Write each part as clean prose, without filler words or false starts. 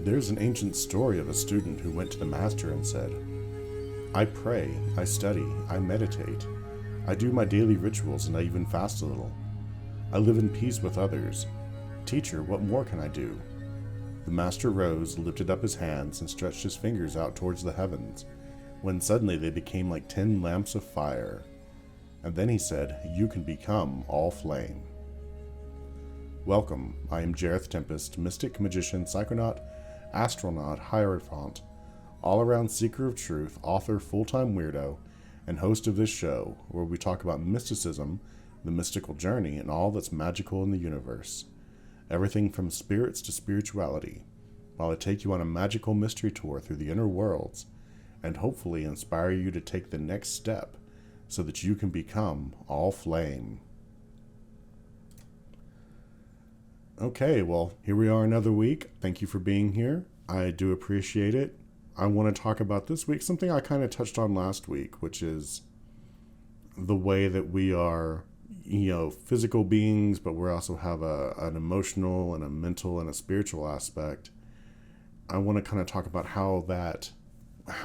There's an ancient story of a student who went to the master and said, I pray, I study, I meditate. I do my daily rituals and I even fast a little. I live in peace with others. Teacher, what more can I do? The master rose, lifted up his hands, and stretched his fingers out towards the heavens, when suddenly they became like 10 lamps of fire. And then he said, You can become all flame. Welcome, I am Jareth Tempest, mystic, magician, psychonaut, astronaut, hierophant, all-around seeker of truth, author, full-time weirdo, and host of this show, where we talk about mysticism, the mystical journey, and all that's magical in the universe. Everything from spirits to spirituality, while I take you on a magical mystery tour through the inner worlds, and hopefully inspire you to take the next step so that you can become all flame. Okay, well, here we are another week. Thank you for being here. I do appreciate it. I want to talk about this week something I kind of touched on last week, which is the way that we are, physical beings, but we also have an emotional and a mental and a spiritual aspect. I want to kind of talk about how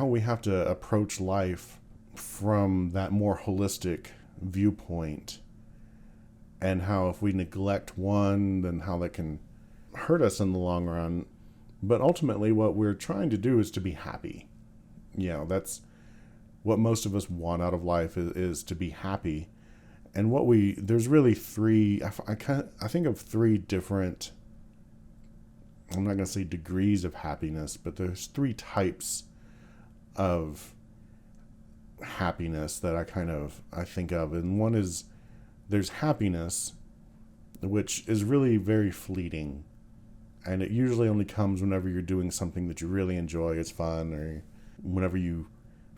we have to approach life from that more holistic viewpoint, and how if we neglect one, then how that can hurt us in the long run. But ultimately what we're trying to do is to be happy. That's what most of us want out of life, is to be happy. And there's really I think of three different, I'm not going to say degrees of happiness, but there's three types of happiness that I think of. And one is, there's happiness, which is really very fleeting. And it usually only comes whenever you're doing something that you really enjoy, it's fun, or whenever you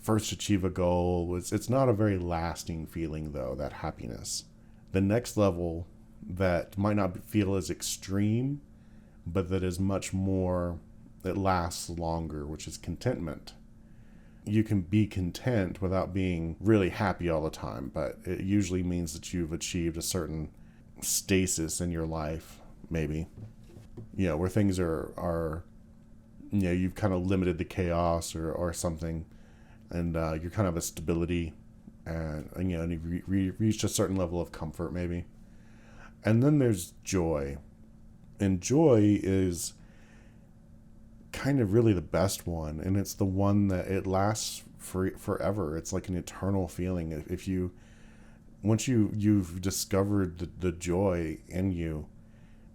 first achieve a goal. It's not a very lasting feeling, though, that happiness. The next level that might not feel as extreme, but that is much more, it lasts longer, which is contentment. You can be content without being really happy all the time, but it usually means that you've achieved a certain stasis in your life, maybe. Where things are you've kind of limited the chaos or something, and you're kind of a stability, and you've reached a certain level of comfort, maybe. And then there's joy. And joy is kind of really the best one, and it's the one that it lasts forever. It's like an eternal feeling. Once you've discovered the joy in you,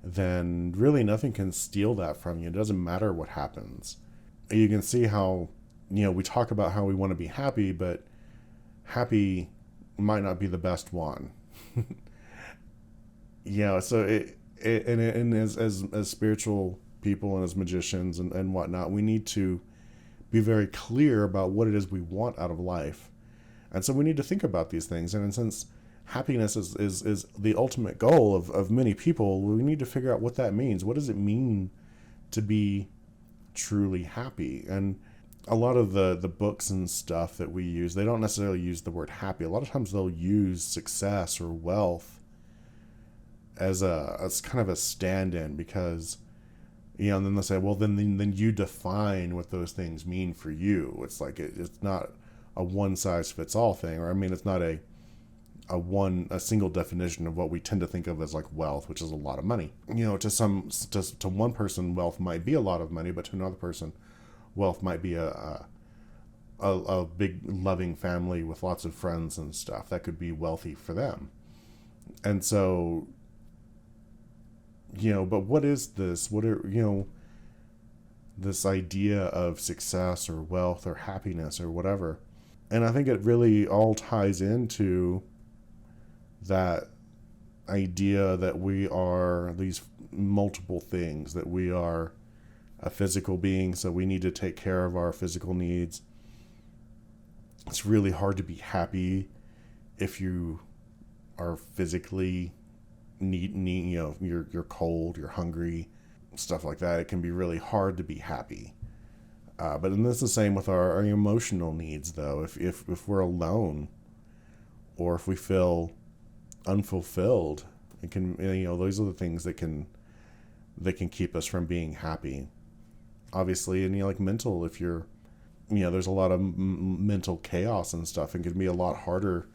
then really nothing can steal that from you. It doesn't matter what happens. You can see how, we talk about how we want to be happy, but happy might not be the best one. So as spiritual people and as magicians and whatnot, we need to be very clear about what it is we want out of life. And so we need to think about these things. And since happiness is the ultimate goal of many people, we need to figure out what that means. What does it mean to be truly happy? And a lot of the books and stuff that we use, they don't necessarily use the word happy. A lot of times they'll use success or wealth as kind of a stand-in, because and then they'll say, well, then you define what those things mean for you. It's like it's not a one-size-fits-all thing, or it's not a single definition of what we tend to think of as like wealth, which is a lot of money. To one person, wealth might be a lot of money, but to another person, wealth might be a big loving family with lots of friends and stuff. That could be wealthy for them. And so, but what is this? What are, this idea of success or wealth or happiness or whatever? And I think it really all ties into that idea that we are these multiple things, that we are a physical being, so we need to take care of our physical needs. It's really hard to be happy if you are physically you're cold, you're hungry, stuff like that. It can be really hard to be happy. But then this is the same with our emotional needs, though. If we're alone, or if we feel unfulfilled, it can, those are the things that can keep us from being happy. obviously, and like mental, if you're, there's a lot of mental chaos and stuff, and can be a lot harder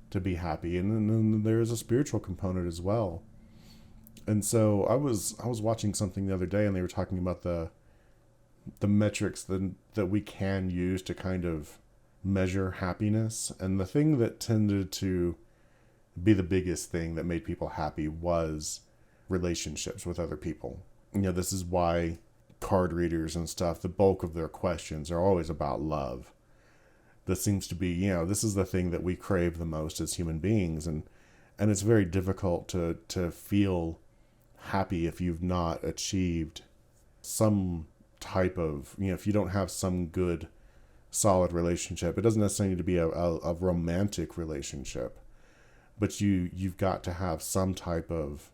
to be happy. And then there's a spiritual component as well. And so I was watching something the other day, and they were talking about the metrics that we can use to kind of measure happiness. And the thing that tended to be the biggest thing that made people happy was relationships with other people. This is why card readers and stuff, the bulk of their questions are always about love. This seems to be, this is the thing that we crave the most as human beings. And it's very difficult to feel happy if you've not achieved some type of, if you don't have some good, solid relationship. It doesn't necessarily need to be a romantic relationship, but you've got to have some type of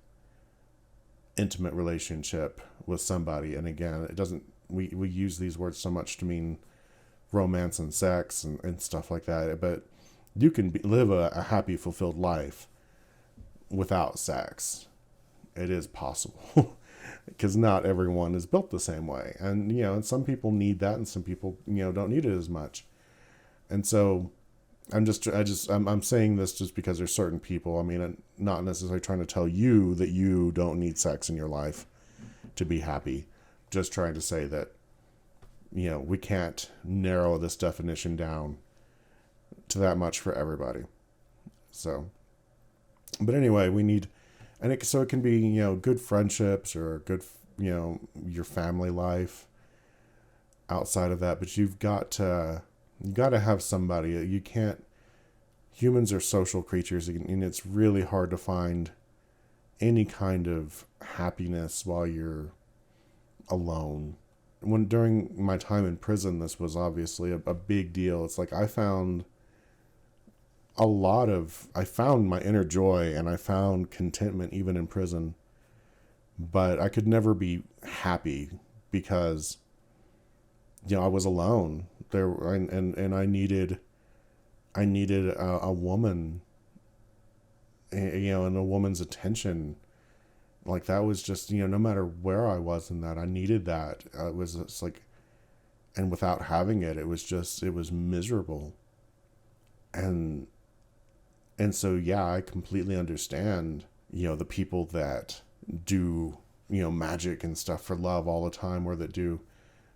intimate relationship with somebody. And again, it doesn't, we use these words so much to mean romance and sex and stuff like that, but you can live a happy, fulfilled life without sex. It is possible. Because not everyone is built the same way. And, and some people need that, and some people, don't need it as much. And so I'm saying this just because there's certain people, I'm not necessarily trying to tell you that you don't need sex in your life to be happy. Just trying to say that, we can't narrow this definition down to that much for everybody. So, but anyway, we need, and it can be, good friendships or good, your family life outside of that. But you got to have somebody. You can't, humans are social creatures, and it's really hard to find any kind of happiness while you're alone. During my time in prison, this was obviously a big deal. It's like I found my inner joy, and I found contentment even in prison, but I could never be happy because, I was alone there, and I needed a woman, and a woman's attention. Like that was just, no matter where I was in that, I needed that. It was just like, and without having it, it was miserable. And so, yeah, I completely understand, the people that do, magic and stuff for love all the time, or that do,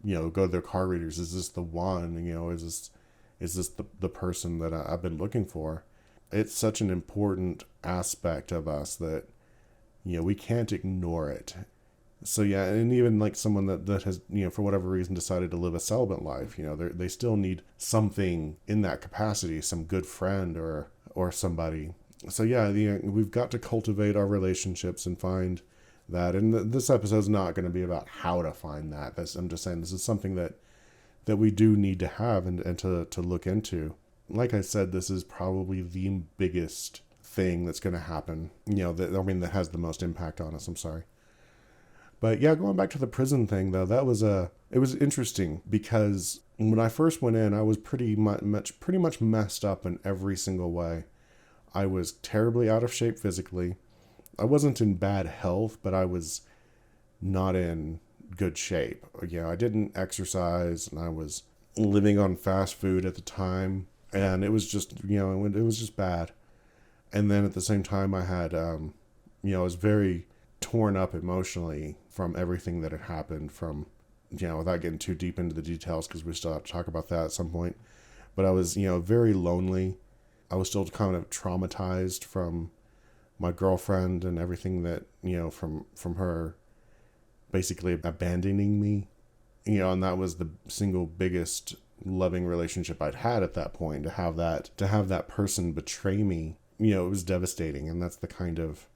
go to their card readers. Is this the one, is this the person that I've been looking for? It's such an important aspect of us that, we can't ignore it. So, yeah, and even like someone that has, for whatever reason decided to live a celibate life, they still need something in that capacity, some good friend or somebody. So yeah, we've got to cultivate our relationships and find that. And this episode is not going to be about how to find that. I'm just saying this is something that we do need to have and to look into. Like I said, this is probably the biggest thing that's going to happen, that has the most impact on us. I'm sorry. But yeah, going back to the prison thing though, it was interesting because when I first went in, I was pretty much messed up in every single way. I was terribly out of shape physically. I wasn't in bad health, but I was not in good shape. I didn't exercise, and I was living on fast food at the time, and it was just, it was just bad. And then at the same time, I had, I was very torn up emotionally from everything that had happened, from, without getting too deep into the details, because we still have to talk about that at some point. But I was, very lonely. I was still kind of traumatized from my girlfriend and everything that, from her basically abandoning me, and that was the single biggest loving relationship I'd had at that point. To have that person betray me, it was devastating. And that's the kind of,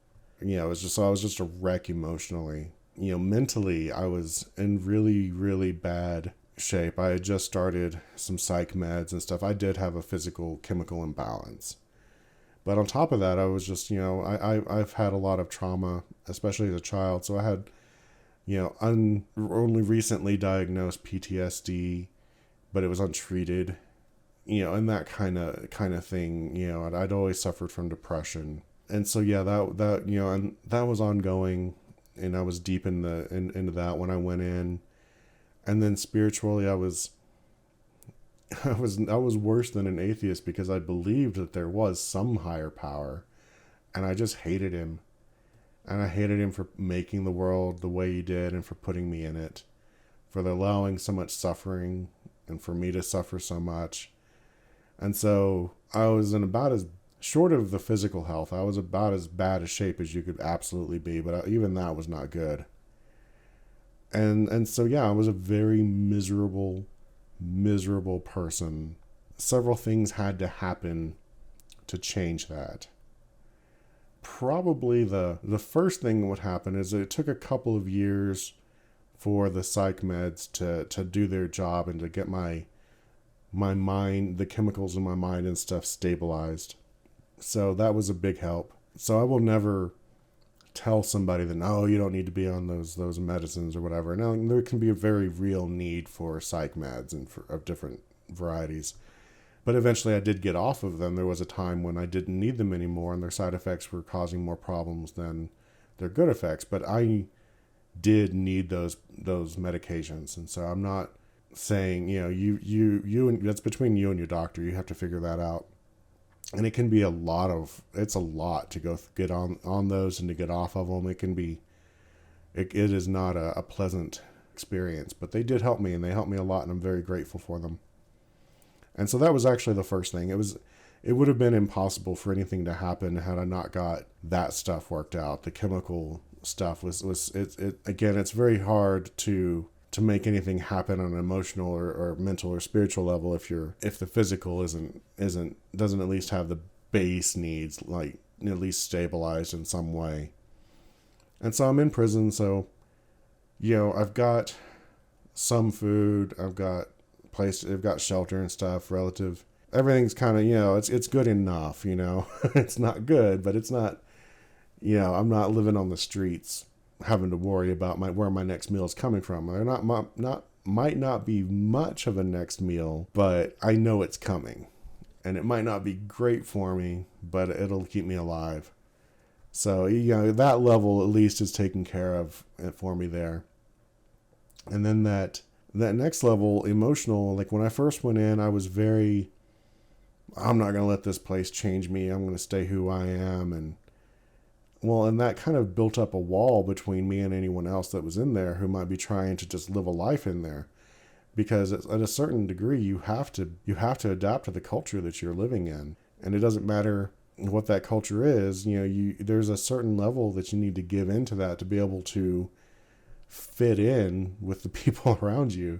I was just a wreck emotionally. Mentally, I was in really, really bad shape. I had just started some psych meds and stuff. I did have a physical chemical imbalance. But on top of that, I was just, I've had a lot of trauma, especially as a child. So I had, only recently diagnosed PTSD, but it was untreated, and that kind of thing. I'd always suffered from depression. And so, yeah, that and that was ongoing, and I was deep into that when I went in. And then spiritually, I was worse than an atheist because I believed that there was some higher power, and I just hated him. And I hated him for making the world the way he did and for putting me in it, for allowing so much suffering and for me to suffer so much. And so I was in about as short of the physical health, I was about as bad a shape as you could absolutely be, but even that was not good. And so yeah, I was a very miserable person. Several things had to happen to change that. Probably the first thing that would happen is it took a couple of years for the psych meds to do their job and to get my mind, the chemicals in my mind and stuff stabilized. So that was a big help. So I will never tell somebody that, no, you don't need to be on those medicines or whatever. Now, there can be a very real need for psych meds and of different varieties. But eventually I did get off of them. There was a time when I didn't need them anymore and their side effects were causing more problems than their good effects. But I did need those medications. And so I'm not saying, you and that's between you and your doctor. You have to figure that out. And it can be it's a lot to get on those and to get off of them. It is not a pleasant experience, but they did help me and they helped me a lot and I'm very grateful for them. And so that was actually the first thing. It would have been impossible for anything to happen had I not got that stuff worked out. The chemical stuff again, it's very hard to make anything happen on an emotional or mental or spiritual level if the physical doesn't at least have the base needs like at least stabilized in some way. And so I'm in prison, so I've got some food, I've got shelter and stuff, relative. Everything's kind of, it's good enough, It's not good, but it's not, I'm not living on the streets having to worry about where my next meal is coming from. They're might not be much of a next meal, but I know it's coming. And it might not be great for me, but it'll keep me alive. So, that level at least is taken care of for me there. And then that next level, emotional, like when I first went in, I was I'm not going to let this place change me. I'm going to stay who I am. And that kind of built up a wall between me and anyone else that was in there who might be trying to just live a life in there. Because at a certain degree, you have to adapt to the culture that you're living in. And it doesn't matter what that culture is. There's a certain level that you need to give into that to be able to fit in with the people around you.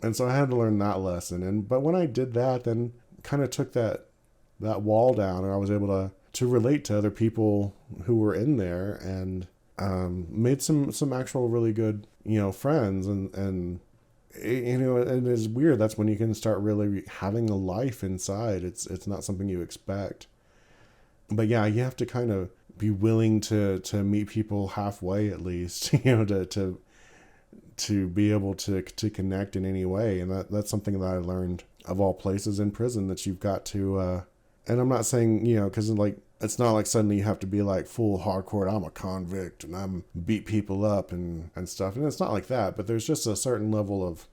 And so I had to learn that lesson. But when I did that, then kind of took that wall down, and I was able to relate to other people who were in there and made some actual really good, friends. And it's weird. That's when you can start really having a life inside. It's not something you expect. But yeah, you have to kind of be willing to meet people halfway at least, to be able to connect in any way. And that's something that I learned of all places in prison, that you've got to, and I'm not saying, because it's not like suddenly you have to be like full hardcore, I'm a convict and I'm beat people up and stuff. And it's not like that, but there's just a certain level of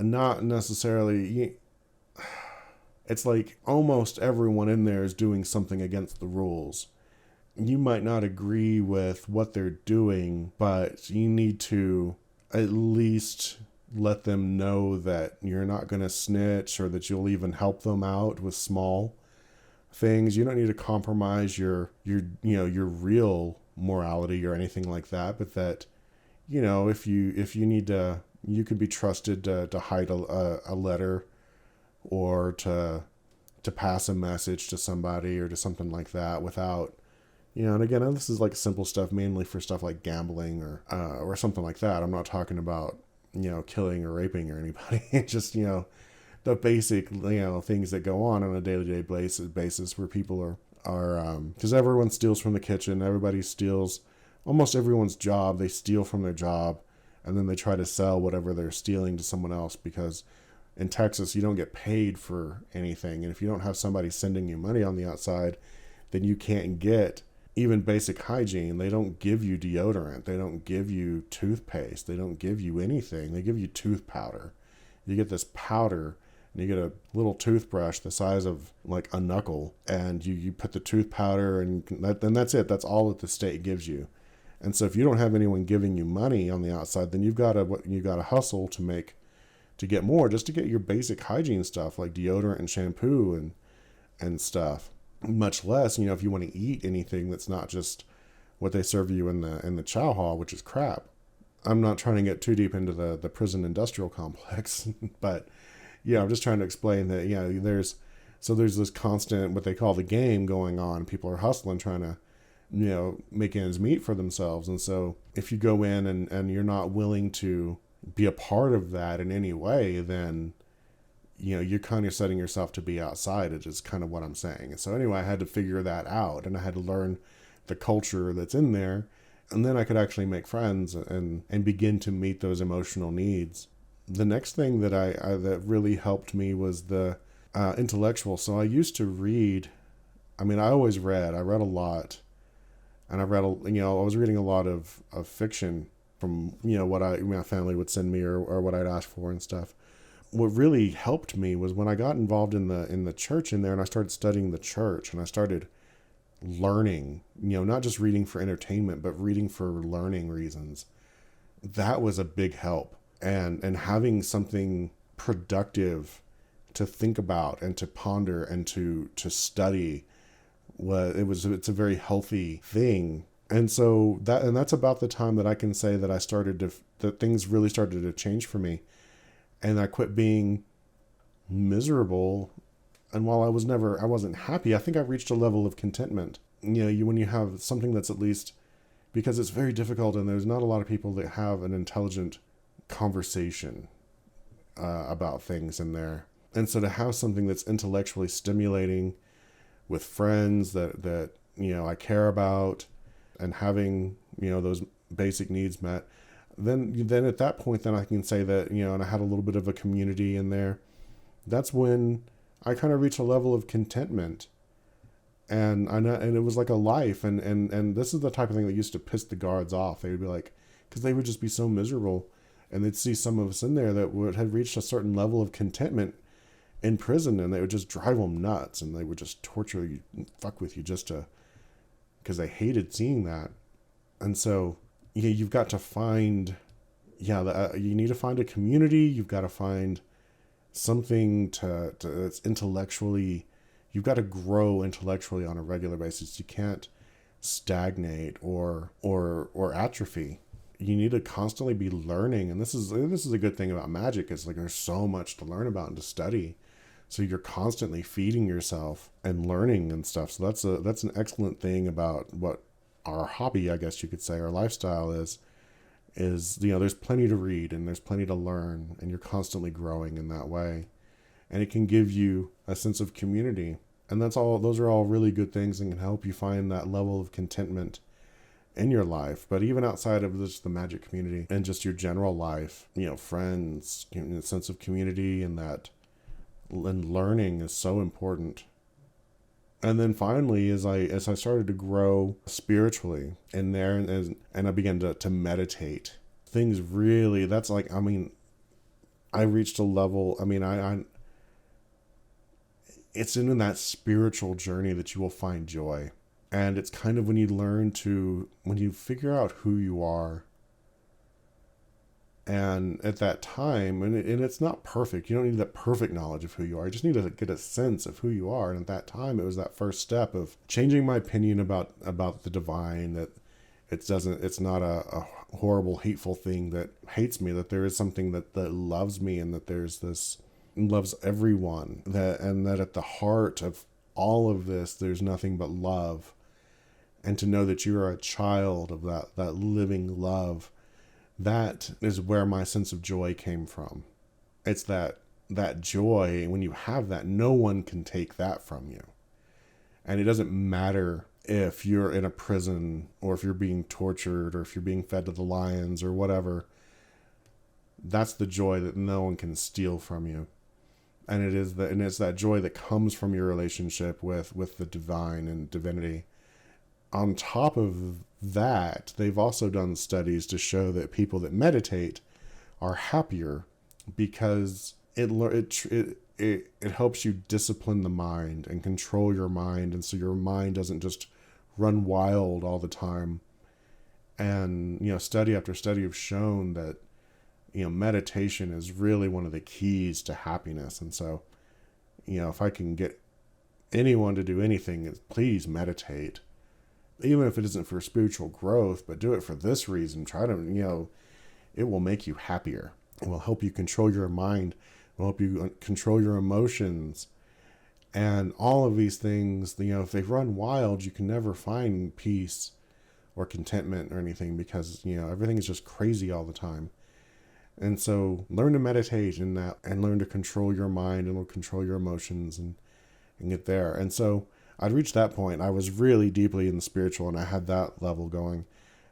not necessarily, it's like almost everyone in there is doing something against the rules. You might not agree with what they're doing, but you need to at least let them know that you're not going to snitch or that you'll even help them out with small things. You don't need to compromise your real morality or anything like that, but that, if you need to, you could be trusted to hide a letter or to pass a message to somebody or to something like that without, and again, this is like simple stuff, mainly for stuff like gambling or something like that. I'm not talking about, killing or raping or anybody. It's just, the basic, things that go on a day-to-day basis where people are because everyone steals from the kitchen. Everybody steals, almost everyone's job. They steal from their job and then they try to sell whatever they're stealing to someone else, because in Texas, you don't get paid for anything. And if you don't have somebody sending you money on the outside, then you can't get even basic hygiene. They don't give you deodorant. They don't give you toothpaste. They don't give you anything. They give you tooth powder. You get this powder, and you get a little toothbrush the size of like a knuckle, and you put the tooth powder, and that's it. That's all that the state gives you. And so if you don't have anyone giving you money on the outside, then you've got to hustle to get more, just to get your basic hygiene stuff like deodorant and shampoo and stuff. Much less, if you want to eat anything that's not just what they serve you in the chow hall, which is crap. I'm not trying to get too deep into the prison industrial complex, but I'm just trying to explain that there's this constant, what they call the game, going on. People are hustling, trying to make ends meet for themselves. And so if you go in and you're not willing to be a part of that in any way, then you're kind of setting yourself to be outside. It is kind of what I'm saying. And so anyway, I had to figure that out, and I had to learn the culture that's in there, and then I could actually make friends and begin to meet those emotional needs. The next thing that that really helped me was the intellectual. So I used to read. I always read. I read a lot. And I was reading a lot of fiction from, what my family would send me or what I'd ask for and stuff. What really helped me was when I got involved in the church in there, and I started studying the church, and I started learning, not just reading for entertainment, but reading for learning reasons. That was a big help. And having something productive to think about and to ponder and to study, it's a very healthy thing. And so that's about the time that I can say that that things really started to change for me, and I quit being miserable. And while I wasn't happy, I think I reached a level of contentment. When you have something that's, at least, because it's very difficult, and there's not a lot of people that have an intelligent conversation about things in there. And so to have something that's intellectually stimulating, with friends that I care about, and having those basic needs met, then at that point, then I can say that and I had a little bit of a community in there. That's when I kind of reached a level of contentment, and it was like a life. And this is the type of thing that used to piss the guards off. They would be like, because they would just be so miserable, and they'd see some of us in there that had reached a certain level of contentment in prison, and they would just drive them nuts, and they would just torture you, fuck with you, because they hated seeing that. And so you've got to find you need to find a community. You've got to find something that's intellectually, you've got to grow intellectually on a regular basis. You can't stagnate or atrophy. You need to constantly be learning. And this is a good thing about magic. It's like there's so much to learn about and to study. So you're constantly feeding yourself and learning and stuff. So that's an excellent thing about what our hobby, I guess you could say, our lifestyle is there's plenty to read, and there's plenty to learn, and you're constantly growing in that way. And it can give you a sense of community. And those are all really good things, and can help you find that level of contentment in your life. But even outside of just the magic community and just your general life, friends, a sense of community, and learning is so important. And then finally, as I started to grow spiritually in there, and I began to meditate, things really, that's like, I reached a level, it's in that spiritual journey that you will find joy. And it's kind of when you figure out who you are. And at that time, and it's not perfect. You don't need that perfect knowledge of who you are. You just need to get a sense of who you are. And at that time, it was that first step of changing my opinion about the divine, that it's not a horrible, hateful thing that hates me, that there is something that loves me, and that there's this loves everyone, and that at the heart of all of this, there's nothing but love. And to know that you are a child of that living love. That is where my sense of joy came from. It's that joy, when you have that, no one can take that from you. And it doesn't matter if you're in a prison, or if you're being tortured, or if you're being fed to the lions, or whatever. That's the joy that no one can steal from you. And it's that joy that comes from your relationship with the divine and divinity. on top of that, they've also done studies to show that people that meditate are happier because it helps you discipline the mind and control your mind, and so your mind doesn't just run wild all the time. And study after study have shown that meditation is really one of the keys to happiness. And so if I can get anyone to do anything, please meditate, even if it isn't for spiritual growth, but do it for this reason. Try to it will make you happier. It will help you control your mind. It will help you control your emotions. And all of these things, if they run wild, you can never find peace or contentment or anything, because, everything is just crazy all the time. And so learn to meditate and learn to control your mind and control your emotions and get there. And so I'd reached that point. I was really deeply in the spiritual, and I had that level going,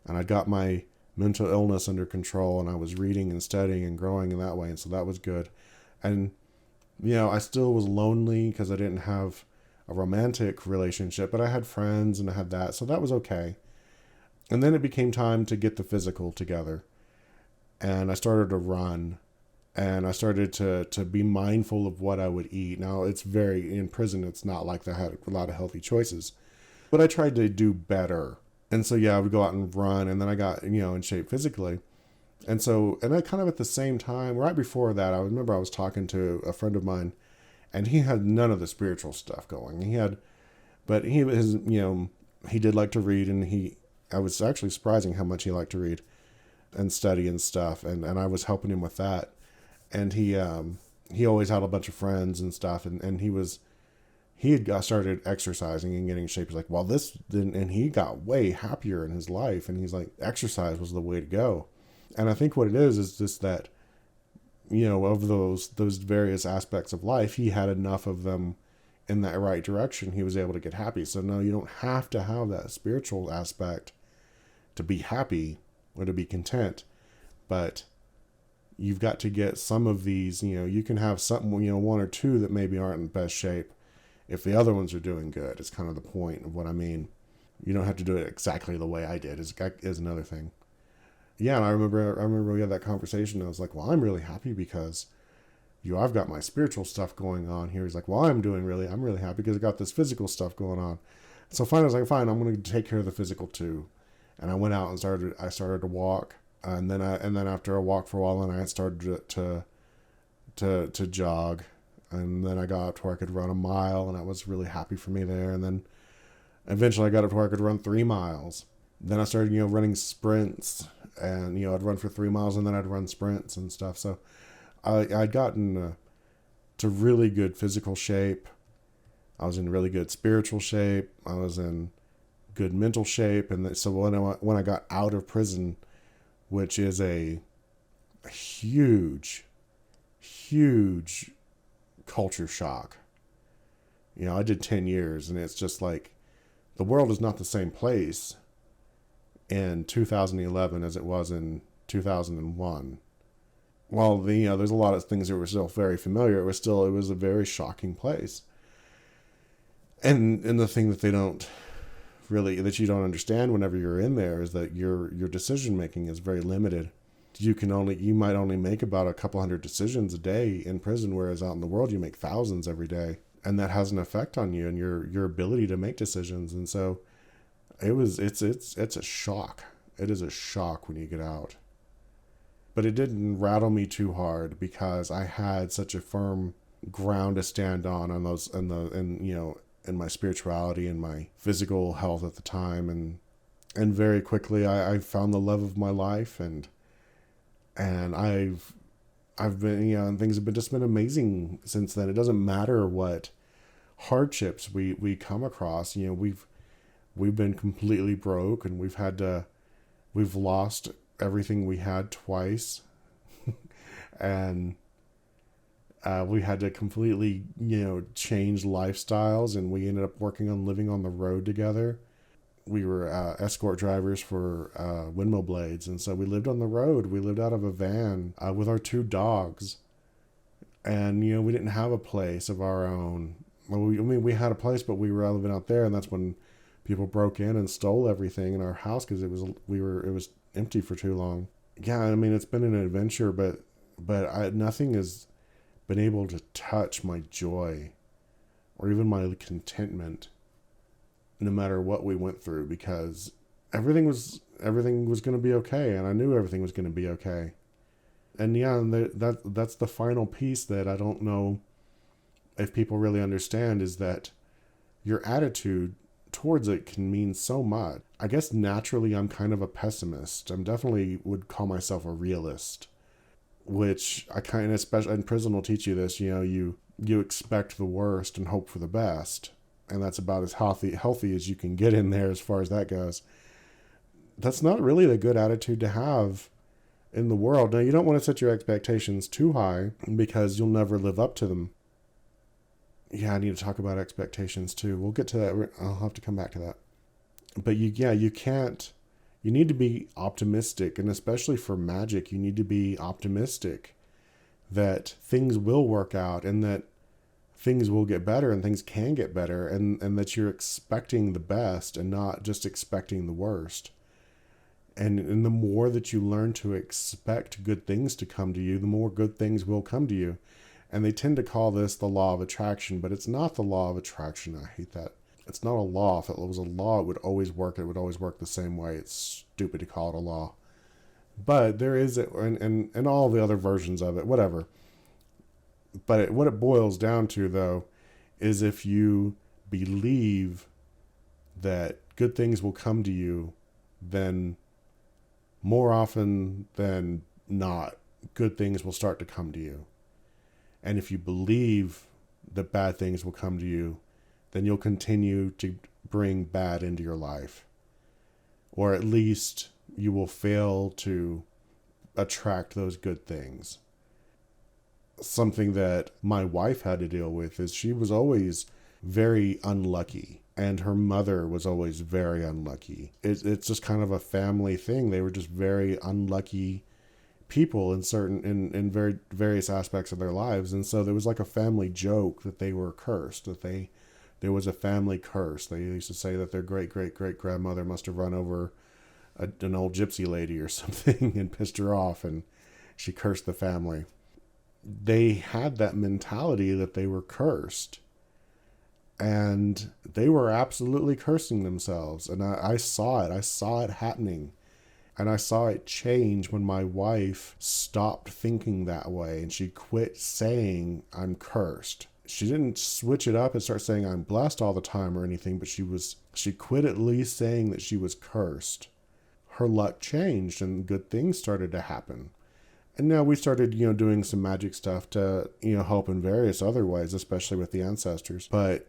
and I got my mental illness under control, and I was reading and studying and growing in that way. And so that was good. And, I still was lonely because I didn't have a romantic relationship, but I had friends and I had that. So that was okay. And then it became time to get the physical together. And I started to run, and I started to be mindful of what I would eat. Now, in prison, it's not like I had a lot of healthy choices, but I tried to do better. And so, I would go out and run, and then I got, in shape physically. And I kind of at the same time, right before that, I remember I was talking to a friend of mine, and he had none of the spiritual stuff going. He did like to read, and I was actually surprising how much he liked to read and study and stuff. And I was helping him with that. And he always had a bunch of friends and stuff. And he had got started exercising and getting in shape. He's like, well, and he got way happier in his life. And he's like, exercise was the way to go. And I think what it is just that, of those various aspects of life, he had enough of them in that right direction. He was able to get happy. So no, you don't have to have that spiritual aspect to be happy or to be content, but you've got to get some of these. You can have something, one or two that maybe aren't in best shape if the other ones are doing good. It's kind of the point of what I mean. You don't have to do it exactly the way I did is another thing. Yeah, and I remember we had that conversation. I was like, well, I'm really happy because I've got my spiritual stuff going on here. He's like, well, I'm really happy because I got this physical stuff going on. So finally I was like, fine, I'm going to take care of the physical too. And I went out and started to walk. And then after I walked for a while, and I started to jog. And then I got up to where I could run a mile, and that was really happy for me there. And then eventually I got up to where I could run 3 miles. Then I started, running sprints, and, I'd run for 3 miles, and then I'd run sprints and stuff. So I'd gotten to really good physical shape. I was in really good spiritual shape. I was in good mental shape. And so when I got out of prison, which is a huge culture shock. I did 10 years, and it's just like the world is not the same place in 2011 as it was in 2001. While there's a lot of things that were still very familiar, it was a very shocking place. And the thing that that you don't understand whenever you're in there is that your decision making is very limited. You might only make about a couple hundred decisions a day in prison, whereas out in the world you make thousands every day, and that has an effect on you and your ability to make decisions. And so it's a shock. It is a shock when you get out. But it didn't rattle me too hard because I had such a firm ground to stand on those in my spirituality and my physical health at the time, and very quickly I found the love of my life, and I've been and things have just been amazing since then. It doesn't matter what hardships we come across. We've been completely broke, and we've lost everything we had twice, and we had to completely, change lifestyles, and we ended up working on living on the road together. We were escort drivers for windmill blades, and so we lived on the road. We lived out of a van with our 2 dogs, and we didn't have a place of our own. Well, we had a place, but we were living out there, and that's when People broke in and stole everything in our house because it was empty for too long. Yeah, I mean, it's been an adventure, but nothing has been able to touch my joy or even my contentment, no matter what we went through, because everything was going to be okay, and I knew everything was going to be okay. And yeah, and that's the final piece that I don't know if people really understand, is that your attitude towards it can mean so much. I guess naturally I'm kind of a pessimist. I'm definitely would call myself a realist, which I kind of, especially in prison, will teach you this. You expect the worst and hope for the best, and that's about as healthy as you can get in there as far as that goes. That's not really a good attitude to have in the world. Now, you don't want to set your expectations too high because you'll never live up to them. Yeah, I need to talk about expectations too. We'll get to that. I'll have to come back to that. But you can't, you need to be optimistic, and especially for magic, you need to be optimistic that things will work out and that things will get better and things can get better, and that you're expecting the best and not just expecting the worst. And the more that you learn to expect good things to come to you, the more good things will come to you. And they tend to call this the law of attraction, but it's not the law of attraction. I hate that. It's not a law. If it was a law, it would always work. It would always work the same way. It's stupid to call it a law. But there is, and all the other versions of it, whatever. But what it boils down to, though, is if you believe that good things will come to you, then more often than not, good things will start to come to you. And if you believe that bad things will come to you, then you'll continue to bring bad into your life. Or at least you will fail to attract those good things. Something that my wife had to deal with is she was always very unlucky, and her mother was always very unlucky. It's just kind of a family thing. They were just very unlucky people in very various aspects of their lives, and so there was like a family joke that they were cursed, that there was a family curse. They used to say that their great grandmother must have run over an old gypsy lady or something and pissed her off, and she cursed the family. They had that mentality that they were cursed, and they were absolutely cursing themselves. And I saw it happening. And I saw it change when my wife stopped thinking that way and she quit saying, I'm cursed. She didn't switch it up and start saying I'm blessed all the time or anything, but she quit at least saying that she was cursed. Her luck changed and good things started to happen. And now we started, doing some magic stuff to, help in various other ways, especially with the ancestors. But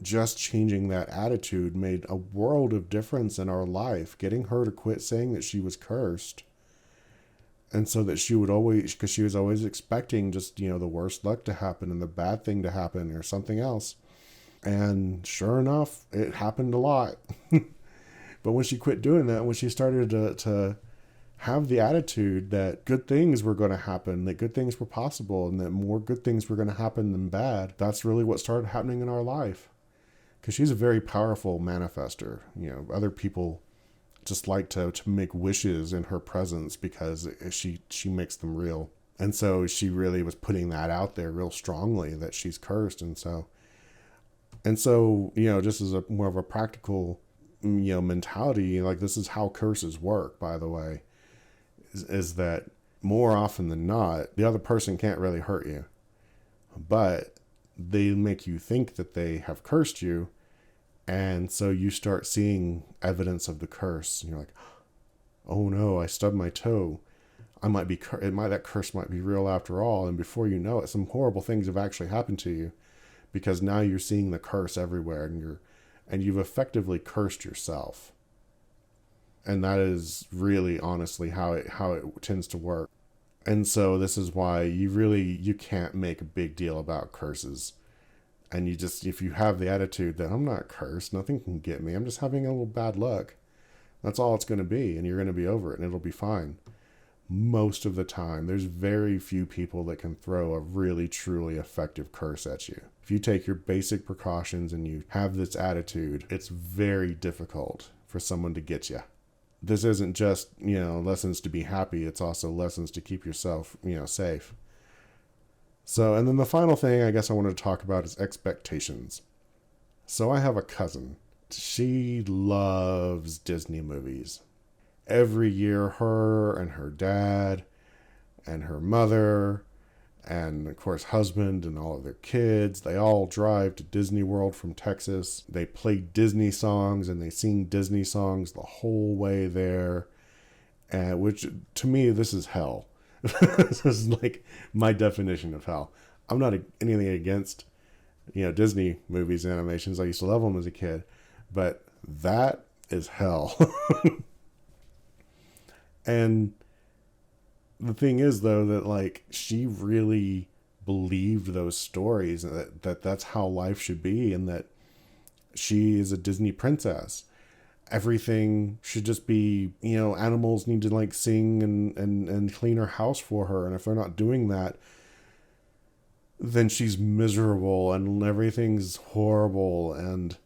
just changing that attitude made a world of difference in our life, getting her to quit saying that she was cursed. And so that she would always, because she was always expecting just, the worst luck to happen and the bad thing to happen or something else. And sure enough, it happened a lot. But when she quit doing that, when she started to have the attitude that good things were going to happen, that good things were possible, and that more good things were going to happen than bad, that's really what started happening in our life. Because she's a very powerful manifester. Other people just like to make wishes in her presence because she makes them real. And so she really was putting that out there real strongly that she's cursed. And so, just as a more of a practical, mentality, like this is how curses work, by the way, is that more often than not, the other person can't really hurt you, but they make you think that they have cursed you. And so you start seeing evidence of the curse. And you're like, oh no, I stubbed my toe. That curse might be real after all. And before you know it, some horrible things have actually happened to you because now you're seeing the curse everywhere, and you've effectively cursed yourself. And that is really honestly how it tends to work. And so this is why you can't make a big deal about curses. And if you have the attitude that I'm not cursed, nothing can get me, I'm just having a little bad luck, that's all it's going to be, and you're going to be over it and it'll be fine. most of the time. There's very few people that can throw a really, truly effective curse at you. If you take your basic precautions and you have this attitude, it's very difficult for someone to get you. This isn't just, lessons to be happy. It's also lessons to keep yourself, safe. So, and then the final thing I guess I wanted to talk about is expectations. So I have a cousin. She loves Disney movies. Every year, her and her dad and her mother and, of course, husband and all of their kids, they all drive to Disney World from Texas. They play Disney songs and they sing Disney songs the whole way there, which, to me, this is hell. This is like my definition of hell. I'm not anything against, Disney movies and animations. I used to love them as a kid, but that is hell. And the thing is, though, that like she really believed those stories, and that's how life should be, and that she is a Disney princess. Everything should just be, animals need to like sing and clean her house for her, and if they're not doing that, then she's miserable and everything's horrible, and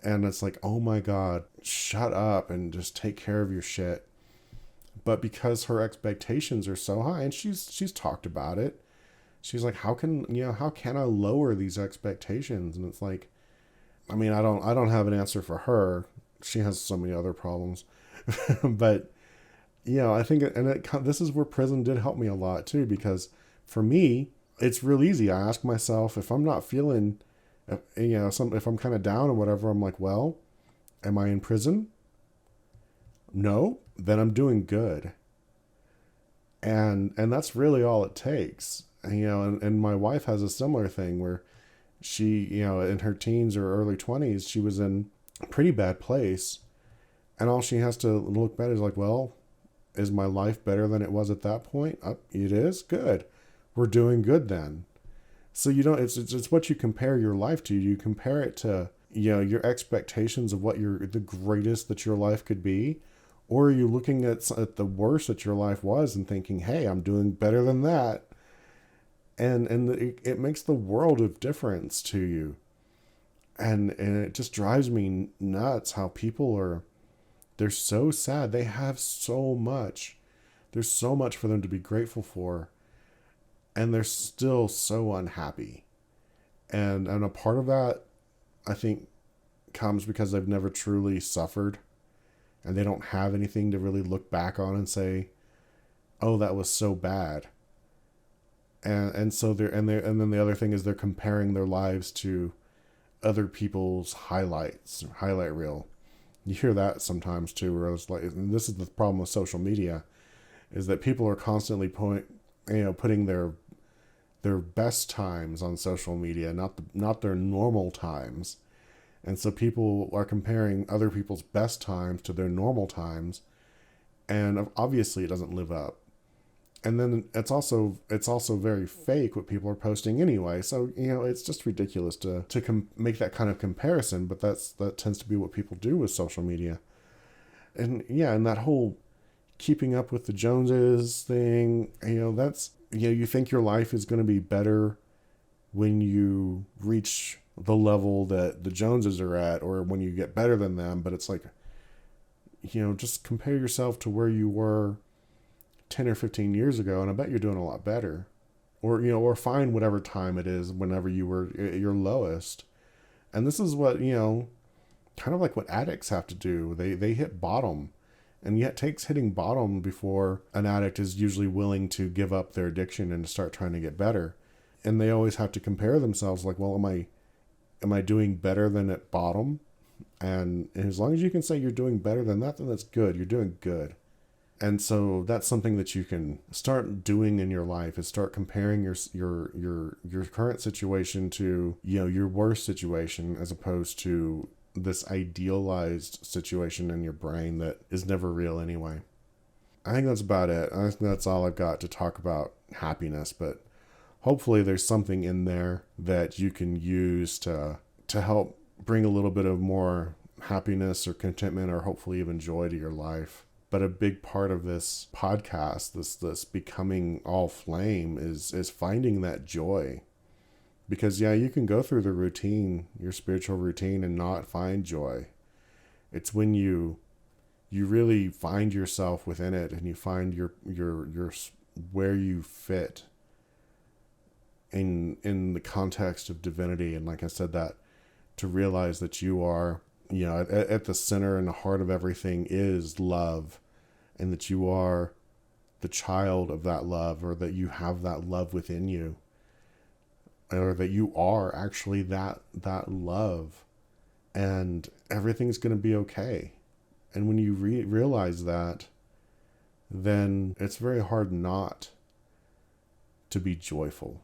it's like, oh my God, shut up and just take care of your shit. But because her expectations are so high, and she's talked about it, she's like, how can I lower these expectations? And it's like, I mean, I don't have an answer for her. She has so many other problems, but I think, this is where prison did help me a lot too, because for me, it's real easy. I ask myself, if I'm not feeling, if I'm kind of down or whatever, I'm like, well, am I in prison? No, then I'm doing good. And that's really all it takes. And my wife has a similar thing where she, in her teens or early 20s, she was in a pretty bad place. And all she has to look back is like, well, is my life better than it was at that point? It is? Good. We're doing good then. So it's what you compare your life to. You compare it to, your expectations of what the greatest that your life could be. Or are you looking at the worst that your life was and thinking, hey, I'm doing better than that? And it makes the world of difference to you. And it just drives me nuts how people they're so sad. They have so much. There's so much for them to be grateful for. And they're still so unhappy. And a part of that, I think, comes because they've never truly suffered. And they don't have anything to really look back on and say, oh, that was so bad. And so and then the other thing is they're comparing their lives to other people's highlight reel. You hear that sometimes too, where it's like, and this is the problem with social media, is that people are constantly putting their best times on social media, not their normal times. And so people are comparing other people's best times to their normal times, and obviously it doesn't live up. And then it's also very fake what people are posting anyway. So it's just ridiculous to make that kind of comparison. But that tends to be what people do with social media. And and that whole keeping up with the Joneses thing, that's you think your life is going to be better when you reach the level that the Joneses are at, or when you get better than them. But it's like, just compare yourself to where you were 10 or 15 years ago, and I bet you're doing a lot better. Or find whatever time it is whenever you were at your lowest. And this is what, kind of like what addicts have to do. They hit bottom, and yet it takes hitting bottom before an addict is usually willing to give up their addiction and start trying to get better. And they always have to compare themselves like, well, am I doing better than at bottom? And as long as you can say you're doing better than that, then that's good. You're doing good. And so that's something that you can start doing in your life, is start comparing your current situation to, your worst situation, as opposed to this idealized situation in your brain that is never real anyway. I think that's about it. I think that's all I've got to talk about happiness, but hopefully there's something in there that you can use to help bring a little bit of more happiness or contentment, or hopefully even joy to your life. But a big part of this podcast, this becoming all flame, is finding that joy. Because yeah, you can go through the routine, your spiritual routine, and not find joy. It's when you really find yourself within it, and you find your where you fit in the context of divinity. And like I said, that to realize that you are, at the center and the heart of everything is love, and that you are the child of that love, or that you have that love within you, or that you are actually that love, and everything's going to be okay. And when you realize that, then it's very hard not to be joyful.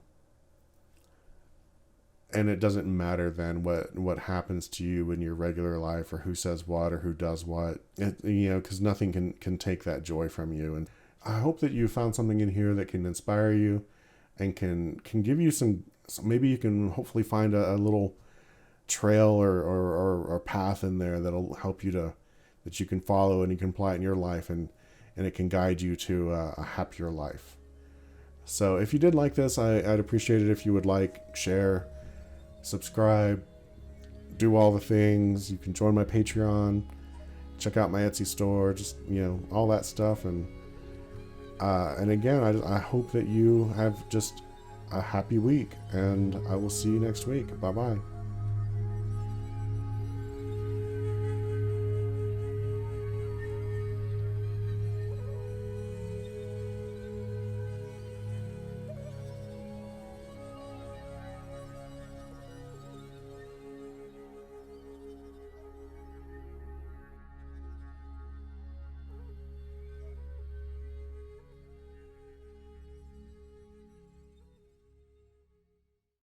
And it doesn't matter then what happens to you in your regular life, or who says what, or who does what, because nothing can take that joy from you. And I hope that you found something in here that can inspire you and can give you some, maybe you can hopefully find a little trail or path in there that'll help you that you can follow, and you can apply it in your life, and it can guide you to a happier life. So if you did like this, I'd appreciate it if you would like, share, subscribe, do all the things. You can join my Patreon, check out my Etsy store, just all that stuff. And again, I hope that you have just a happy week, and I will see you next week. Bye bye.